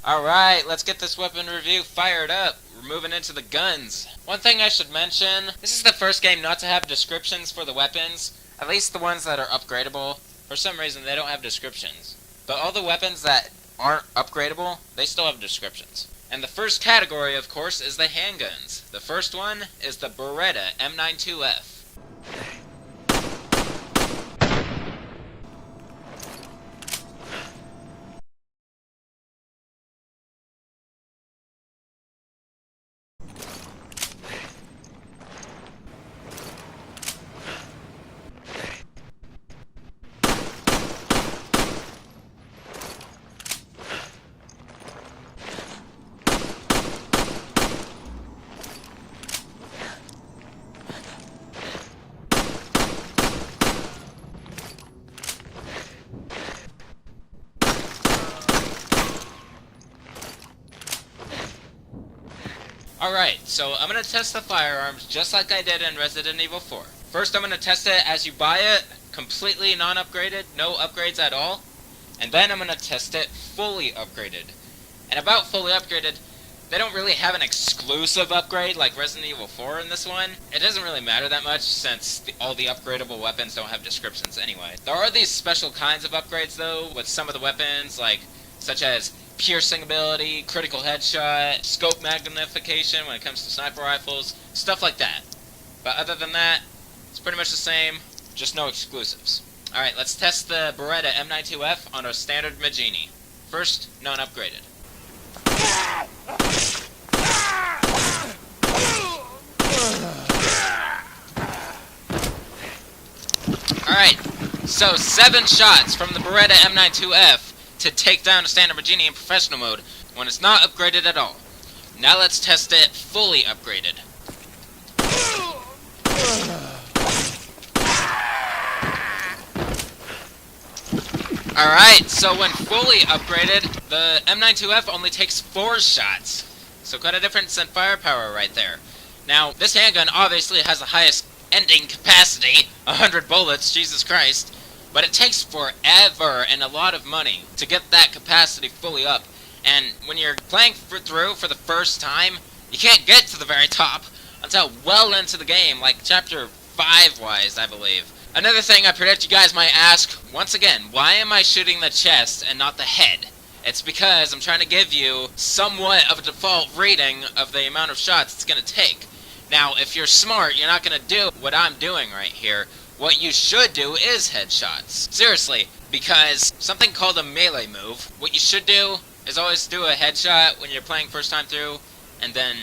Alright, let's get this weapon review fired up. We're moving into the guns. One thing I should mention, this is the first game not to have descriptions for the weapons, at least the ones that are upgradable. For some reason they don't have descriptions. But all the weapons that aren't upgradable, they still have descriptions. And the first category, of course, is the handguns. The first one is the Beretta M9T3. Alright, so I'm going to test the firearms just like I did in Resident Evil 4. First I'm going to test it as you buy it, completely non-upgraded, no upgrades at all. And then I'm going to test it fully upgraded. And about fully upgraded, they don't really have an exclusive upgrade like Resident Evil 4 in this one. It doesn't really matter that much since all the upgradable weapons don't have descriptions anyway. There are these special kinds of upgrades though, with some of the weapons, such as piercing ability, critical headshot, scope magnification when it comes to sniper rifles, stuff like that. But other than that, it's pretty much the same, just no exclusives. Alright, let's test the Beretta M9T3 on a standard Magini. First, non-upgraded. Alright, so 7 shots from the Beretta M9T3 to take down a standard Magini in professional mode when it's not upgraded at all. Now let's test it fully upgraded. Alright, so when fully upgraded, the M9T3 only takes 4 shots. So quite a difference in firepower right there. Now, this handgun obviously has the highest ending capacity, 100 bullets, Jesus Christ. But it takes forever and a lot of money to get that capacity fully up. And when you're playing through for the first time, you can't get to the very top until well into the game, like chapter 5-wise, I believe. Another thing I predict you guys might ask, once again, why am I shooting the chest and not the head? It's because I'm trying to give you somewhat of a default rating of the amount of shots it's going to take. Now, if you're smart, you're not going to do what I'm doing right here. What you should do is headshots. Seriously, because something called a melee move, what you should do is always do a headshot when you're playing first time through, and then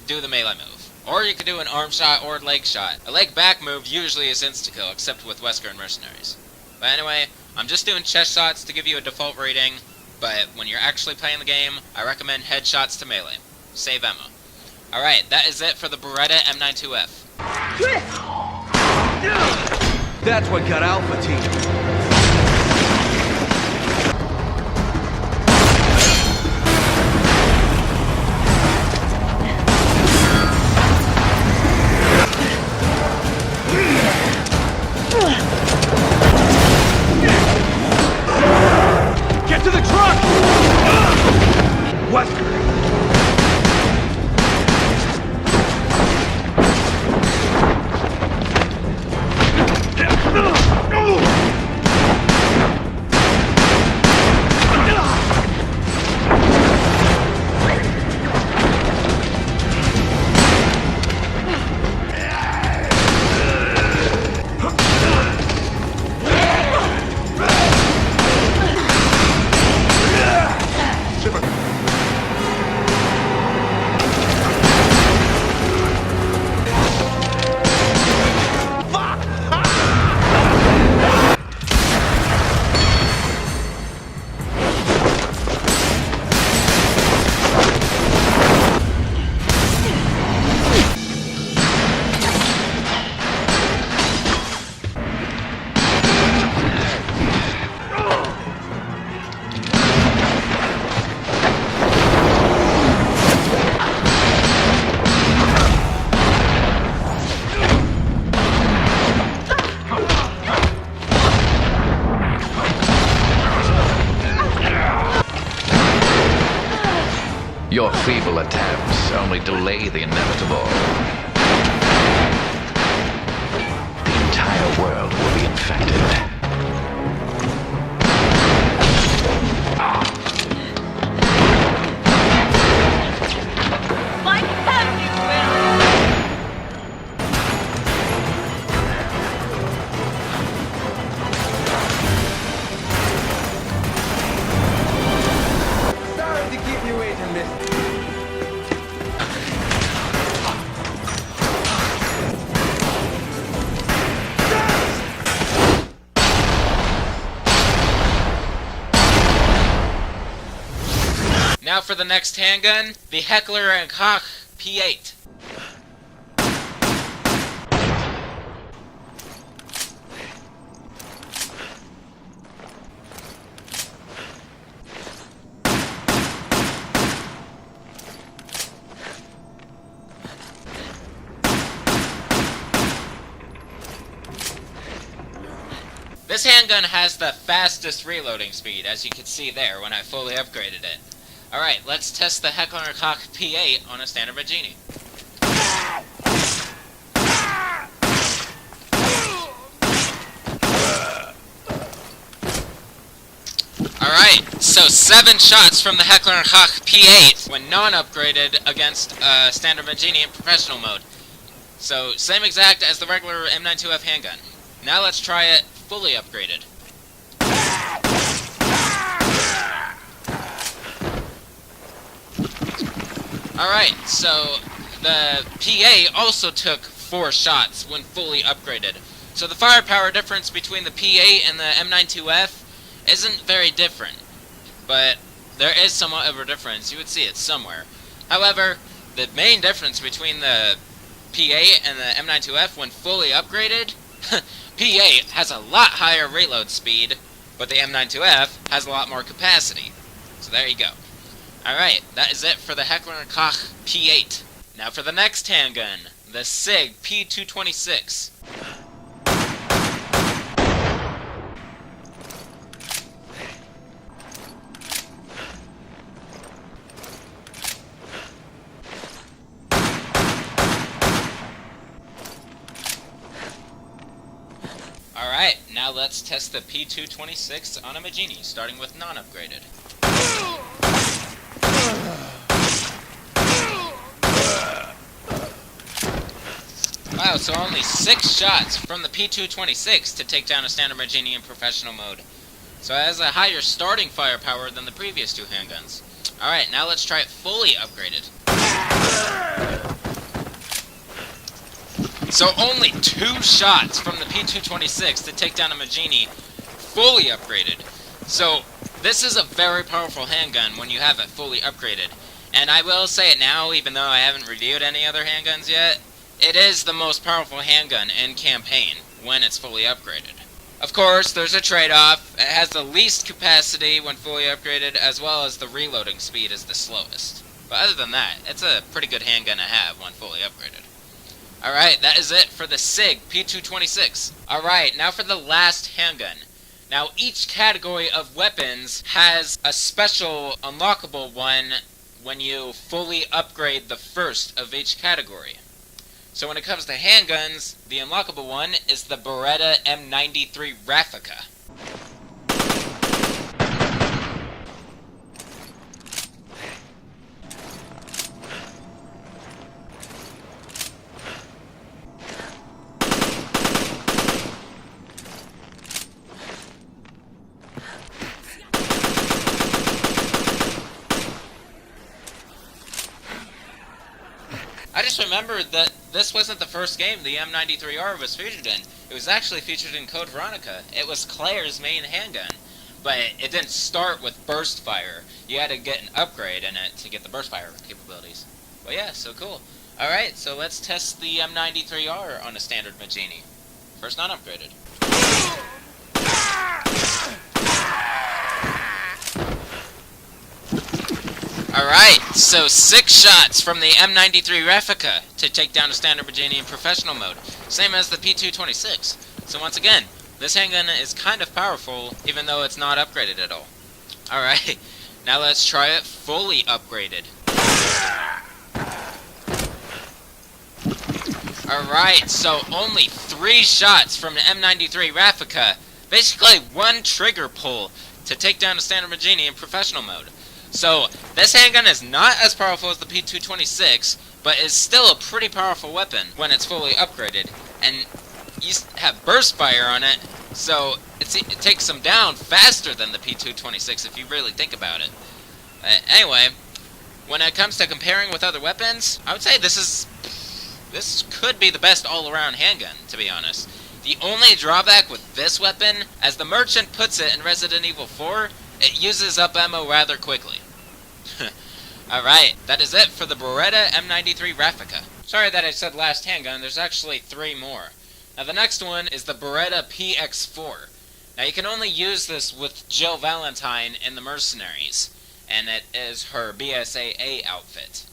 do the melee move. Or you could do an arm shot or a leg shot. A leg back move usually is insta-kill, except with Wesker and Mercenaries. But anyway, I'm just doing chest shots to give you a default rating, but when you're actually playing the game, I recommend headshots to melee. Save ammo. Alright, that is it for the Beretta M9T3. That's what got Alpha Team. Get to the truck! Wesker! Your feeble attempts only delay the inevitable. The entire world will be infected. Like heck you will! Sorry to keep you waiting, miss. Now for the next handgun, the Heckler Koch P8. This handgun has the fastest reloading speed, as you can see there when I fully upgraded it. Alright, let's test the Heckler Koch P8 on a standard Magini. Alright, so 7 shots from the Heckler Koch P8 when non-upgraded against standard Magini in professional mode. So, same exact as the regular M9T3 handgun. Now let's try it fully upgraded. Alright, so the P8 also took 4 shots when fully upgraded. So the firepower difference between the P8 and the M9T3 isn't very different. But there is somewhat of a difference. You would see it somewhere. However, the main difference between the P8 and the M9T3 when fully upgraded, P8 has a lot higher reload speed, but the M9T3 has a lot more capacity. So there you go. Alright, that is it for the Heckler Koch P8. Now for the next handgun, the SIG P226. Alright, now let's test the P226 on a Magini, starting with non-upgraded. Wow, so only 6 shots from the P226 to take down a standard Magini in professional mode. So it has a higher starting firepower than the previous 2 handguns. Alright, now let's try it fully upgraded. So only 2 shots from the P226 to take down a Magini fully upgraded. So this is a very powerful handgun when you have it fully upgraded. And I will say it now, even though I haven't reviewed any other handguns yet, it is the most powerful handgun in campaign when it's fully upgraded. Of course, there's a trade-off. It has the least capacity when fully upgraded, as well as the reloading speed is the slowest. But other than that, it's a pretty good handgun to have when fully upgraded. Alright, that is it for the SIG P226. Alright, now for the last handgun. Now, each category of weapons has a special unlockable one when you fully upgrade the first of each category. So when it comes to handguns, the unlockable one is the Beretta M9T3 Raffica. I just remembered that this wasn't the first game the M9T3R was featured in. It was actually featured in Code Veronica. It was Claire's main handgun, but it didn't start with burst fire. You had to get an upgrade in it to get the burst fire capabilities. But yeah, so cool. Alright, so let's test the M9T3R on a standard Magini. First non-upgraded. Alright, so 6 shots from the M9T3 Raffica to take down a standard Magini in professional mode, same as the P226. So once again, this handgun is kind of powerful, even though it's not upgraded at all. Alright, now let's try it fully upgraded. Alright, so only 3 shots from the M9T3 Raffica. Basically, 1 trigger pull to take down a standard Magini in professional mode. So, this handgun is not as powerful as the P226, but is still a pretty powerful weapon when it's fully upgraded. And you have burst fire on it, so it takes them down faster than the P226 if you really think about it. Anyway, when it comes to comparing with other weapons, I would say this could be the best all-around handgun, to be honest. The only drawback with this weapon, as the merchant puts it in Resident Evil 4, it uses up ammo rather quickly. Alright, that is it for the Beretta M9T3 Raffica. Sorry that I said last handgun, there's actually 3 more. Now the next one is the Beretta Px4. Now you can only use this with Jill Valentine in the Mercenaries, and it is her BSAA outfit.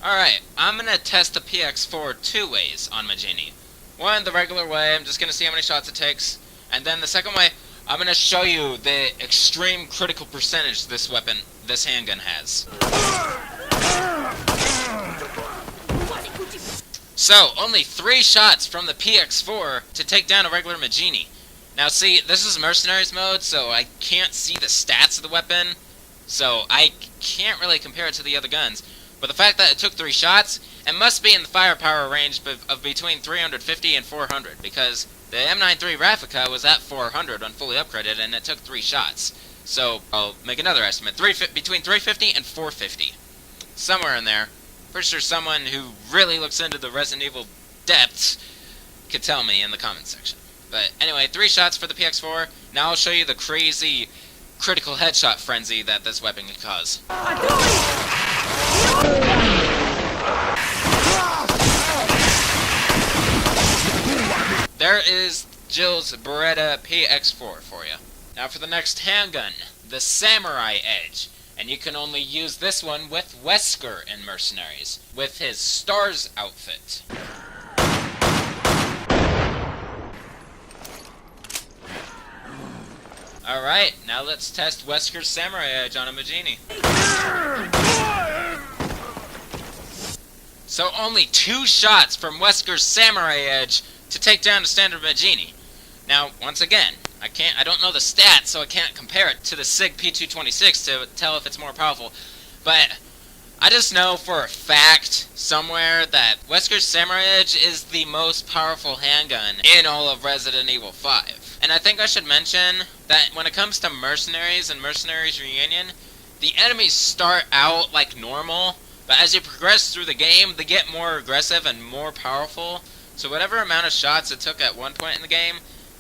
Alright, I'm gonna test the Px4 2 ways on Magini. One, the regular way, I'm just gonna see how many shots it takes. And then the second way, I'm gonna show you the extreme critical percentage this handgun has. So, only 3 shots from the Px4 to take down a regular Magini. Now see, this is Mercenaries mode, so I can't see the stats of the weapon, so I can't really compare it to the other guns. But the fact that it took 3 shots, it must be in the firepower range of between 350 and 400, because the M9.3 Raffica was at 400 when fully upgraded, and it took 3 shots. So, I'll make another estimate, between 350 and 450. Somewhere in there. Pretty sure someone who really looks into the Resident Evil depths could tell me in the comments section. But anyway, 3 shots for the Px4. Now I'll show you the crazy critical headshot frenzy that this weapon can cause. There is Jill's Beretta Px4 for you. Now for the next handgun, the Samurai Edge. And you can only use this one with Wesker in Mercenaries, with his Stars outfit. Alright, now let's test Wesker's Samurai Edge on a Magini. So only 2 shots from Wesker's Samurai Edge to take down a standard Magini. Now, once again, I don't know the stats, so I can't compare it to the Sig P226 to tell if it's more powerful. But I just know for a fact somewhere that Wesker's Samurai Edge is the most powerful handgun in all of Resident Evil 5. And I think I should mention that when it comes to Mercenaries and Mercenaries Reunion, the enemies start out like normal, but as you progress through the game, they get more aggressive and more powerful. So whatever amount of shots it took at one point in the game,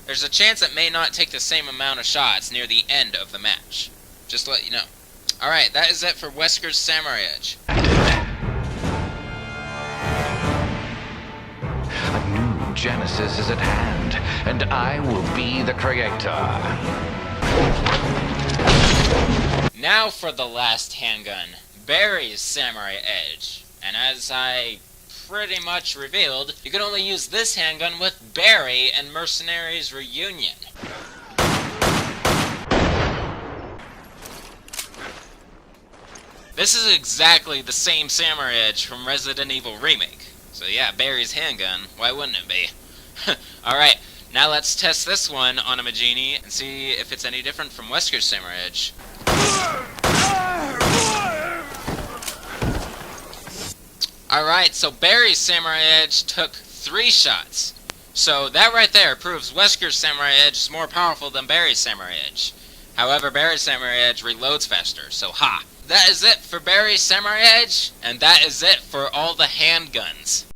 there's a chance it may not take the same amount of shots near the end of the match. Just to let you know. Alright, that is it for Wesker's Samurai Edge. A new Genesis is at hand, and I will be the creator. Now for the last handgun, Barry's Samurai Edge. And as I pretty much revealed, you can only use this handgun with Barry and Mercenaries Reunion. This is exactly the same Samurai Edge from Resident Evil Remake. So yeah, Barry's handgun, why wouldn't it be? Alright, now let's test this one on a Magini and see if it's any different from Wesker's Samurai Edge. Alright, so Barry's Samurai Edge took 3 shots. So that right there proves Wesker's Samurai Edge is more powerful than Barry's Samurai Edge. However, Barry's Samurai Edge reloads faster, so ha! That is it for Barry's Samurai Edge, and that is it for all the handguns.